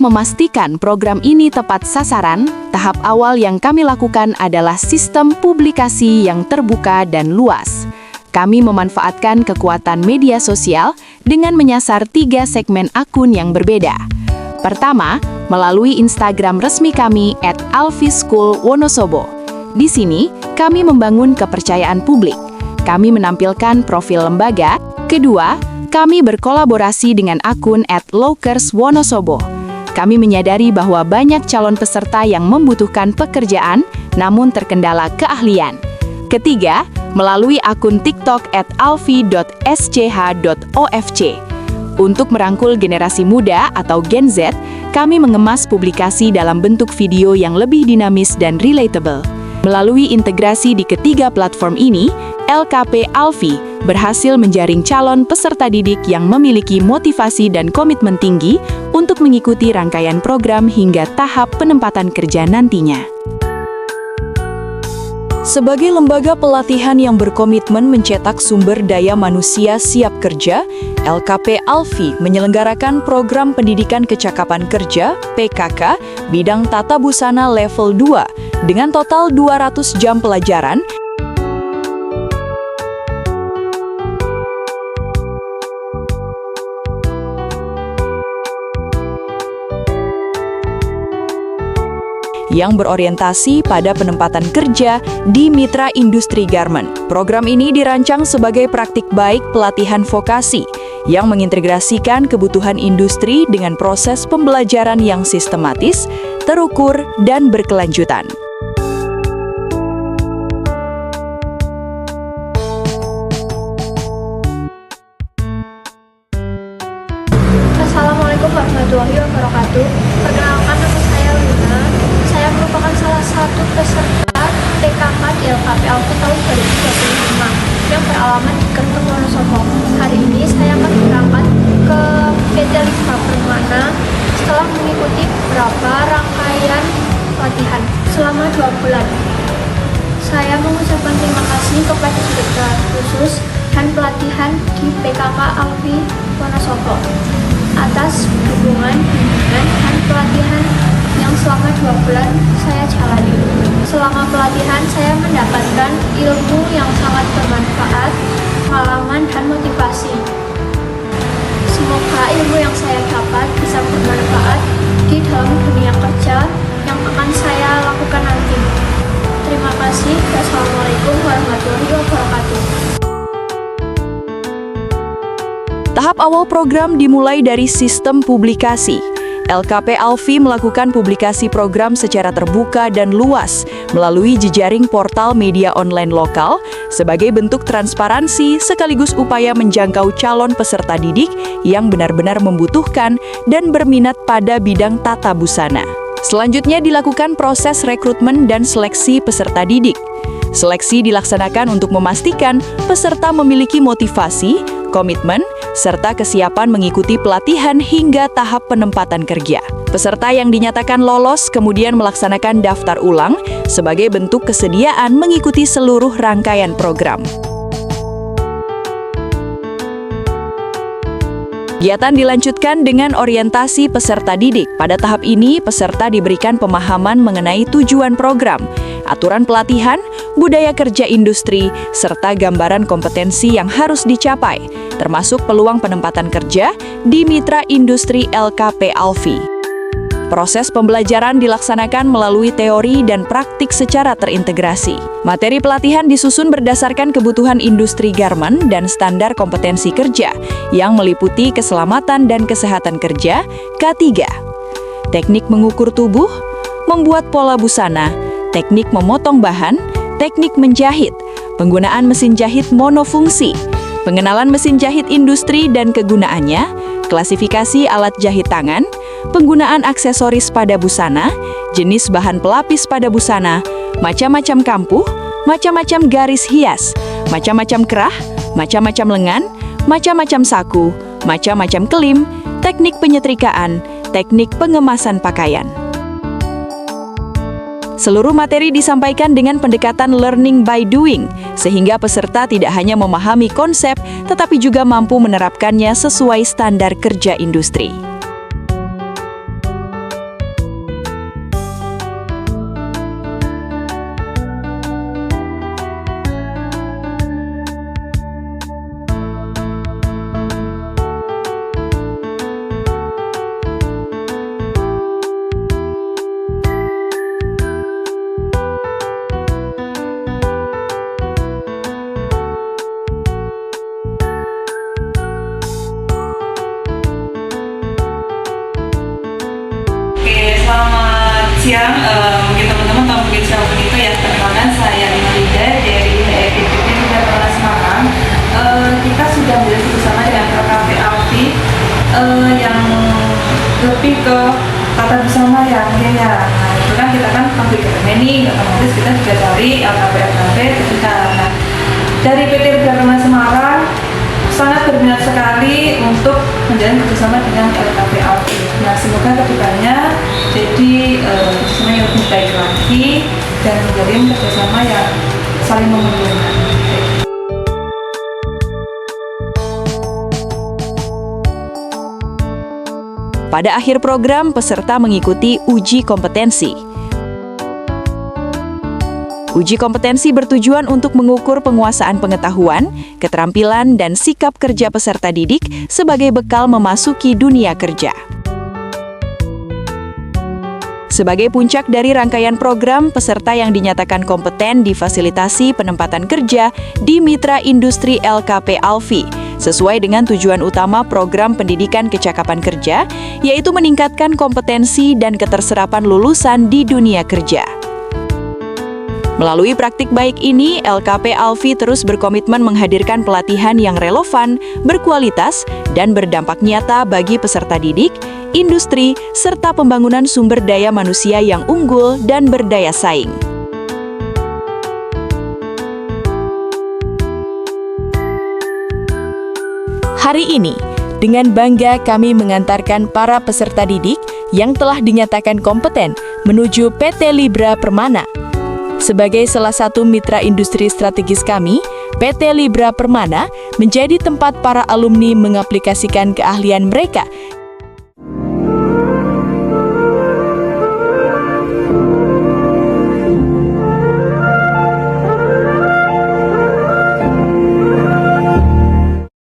memastikan program ini tepat sasaran, tahap awal yang kami lakukan adalah sistem publikasi yang terbuka dan luas. Kami memanfaatkan kekuatan media sosial dengan menyasar 3 segmen akun yang berbeda. Pertama, melalui Instagram resmi kami @alfischoolwonosobo. Di sini, kami membangun kepercayaan publik. Kami menampilkan profil lembaga. Kedua, kami berkolaborasi dengan akun @lokerswonosobo. Kami menyadari bahwa banyak calon peserta yang membutuhkan pekerjaan, namun terkendala keahlian. Ketiga, melalui akun TikTok @alfi.sch.ofc. Untuk merangkul generasi muda atau Gen Z, kami mengemas publikasi dalam bentuk video yang lebih dinamis dan relatable. Melalui integrasi di ketiga platform ini, LKP Alfi berhasil menjaring calon peserta didik yang memiliki motivasi dan komitmen tinggi untuk mengikuti rangkaian program hingga tahap penempatan kerja nantinya. Sebagai lembaga pelatihan yang berkomitmen mencetak sumber daya manusia siap kerja, LKP Alfi menyelenggarakan program pendidikan kecakapan kerja (PKK) bidang tata busana level 2 dengan total 200 jam pelajaran yang berorientasi pada penempatan kerja di mitra industri garment. Program ini dirancang sebagai praktik baik pelatihan vokasi yang mengintegrasikan kebutuhan industri dengan proses pembelajaran yang sistematis, terukur, dan berkelanjutan. Assalamualaikum warahmatullahi wabarakatuh. Perkenalkan, nama saya Luna. Saya merupakan salah satu peserta PKK di LKP Alfi tahun 2025 yang beralamat di Kerto Wonosobo. Hari ini saya akan berangkat ke PT Lima Permana setelah mengikuti beberapa rangkaian pelatihan selama 2 bulan. Saya mengucapkan terima kasih kepada Direktorat Khusus dan Pelatihan di PKK Alfi Wonosobo atas dukungan, bimbingan, dan pelatihan yang selama 2 bulan saya jalani. Selama pelatihan, saya mendapatkan ilmu yang sangat bermanfaat, pengalaman, dan motivasi. Semoga ilmu yang saya dapat bisa bermanfaat di dalam dunia kerja yang akan saya lakukan nanti. Terima kasih. Wassalamualaikum warahmatullahi wabarakatuh. Tahap awal program dimulai dari sistem publikasi. LKP Alfi melakukan publikasi program secara terbuka dan luas melalui jejaring portal media online lokal sebagai bentuk transparansi sekaligus upaya menjangkau calon peserta didik yang benar-benar membutuhkan dan berminat pada bidang tata busana. Selanjutnya dilakukan proses rekrutmen dan seleksi peserta didik. Seleksi dilaksanakan untuk memastikan peserta memiliki motivasi, komitmen, serta kesiapan mengikuti pelatihan hingga tahap penempatan kerja. Peserta yang dinyatakan lolos kemudian melaksanakan daftar ulang sebagai bentuk kesediaan mengikuti seluruh rangkaian program. Kegiatan dilanjutkan dengan orientasi peserta didik. Pada tahap ini, peserta diberikan pemahaman mengenai tujuan program, aturan pelatihan, budaya kerja industri, serta gambaran kompetensi yang harus dicapai, termasuk peluang penempatan kerja di mitra industri LKP Alfi. Proses pembelajaran dilaksanakan melalui teori dan praktik secara terintegrasi. Materi pelatihan disusun berdasarkan kebutuhan industri garment dan standar kompetensi kerja yang meliputi keselamatan dan kesehatan kerja, K3, teknik mengukur tubuh, membuat pola busana, teknik memotong bahan, teknik menjahit, penggunaan mesin jahit monofungsi, pengenalan mesin jahit industri dan kegunaannya, klasifikasi alat jahit tangan, penggunaan aksesoris pada busana, jenis bahan pelapis pada busana, macam-macam kampuh, macam-macam garis hias, macam-macam kerah, macam-macam lengan, macam-macam saku, macam-macam kelim, teknik penyetrikaan, teknik pengemasan pakaian. Seluruh materi disampaikan dengan pendekatan learning by doing, sehingga peserta tidak hanya memahami konsep, tetapi juga mampu menerapkannya sesuai standar kerja industri. siang, mungkin teman-teman atau mungkin siapapun itu ya, perkenalkan saya Imelda dari HEPPP Libra Permana Semarang. Kita sudah bersama dengan LKP Alfi yang lebih ke tata bersama ya mungkin ya. Nah itu kan kita kan pabrik ini, otomatis kita juga cari LKP ketika. Nah dari PT Libra Permana Semarang sangat berminat sekali untuk menjalin kerjasama dengan LKP Alfi. Nah, semoga kedepannya jadi kerjasama yang lebih baik lagi dan menjalin kerjasama yang saling menguntungkan. Pada akhir program, peserta mengikuti uji kompetensi. Uji kompetensi bertujuan untuk mengukur penguasaan pengetahuan, keterampilan, dan sikap kerja peserta didik sebagai bekal memasuki dunia kerja. Sebagai puncak dari rangkaian program, peserta yang dinyatakan kompeten difasilitasi penempatan kerja di Mitra Industri LKP Alfi, sesuai dengan tujuan utama program pendidikan kecakapan kerja, yaitu meningkatkan kompetensi dan keterserapan lulusan di dunia kerja. Melalui praktik baik ini, LKP Alfi terus berkomitmen menghadirkan pelatihan yang relevan, berkualitas, dan berdampak nyata bagi peserta didik, industri, serta pembangunan sumber daya manusia yang unggul dan berdaya saing. Hari ini, dengan bangga kami mengantarkan para peserta didik yang telah dinyatakan kompeten menuju PT Libra Permana. Sebagai salah satu mitra industri strategis kami, PT Libra Permana menjadi tempat para alumni mengaplikasikan keahlian mereka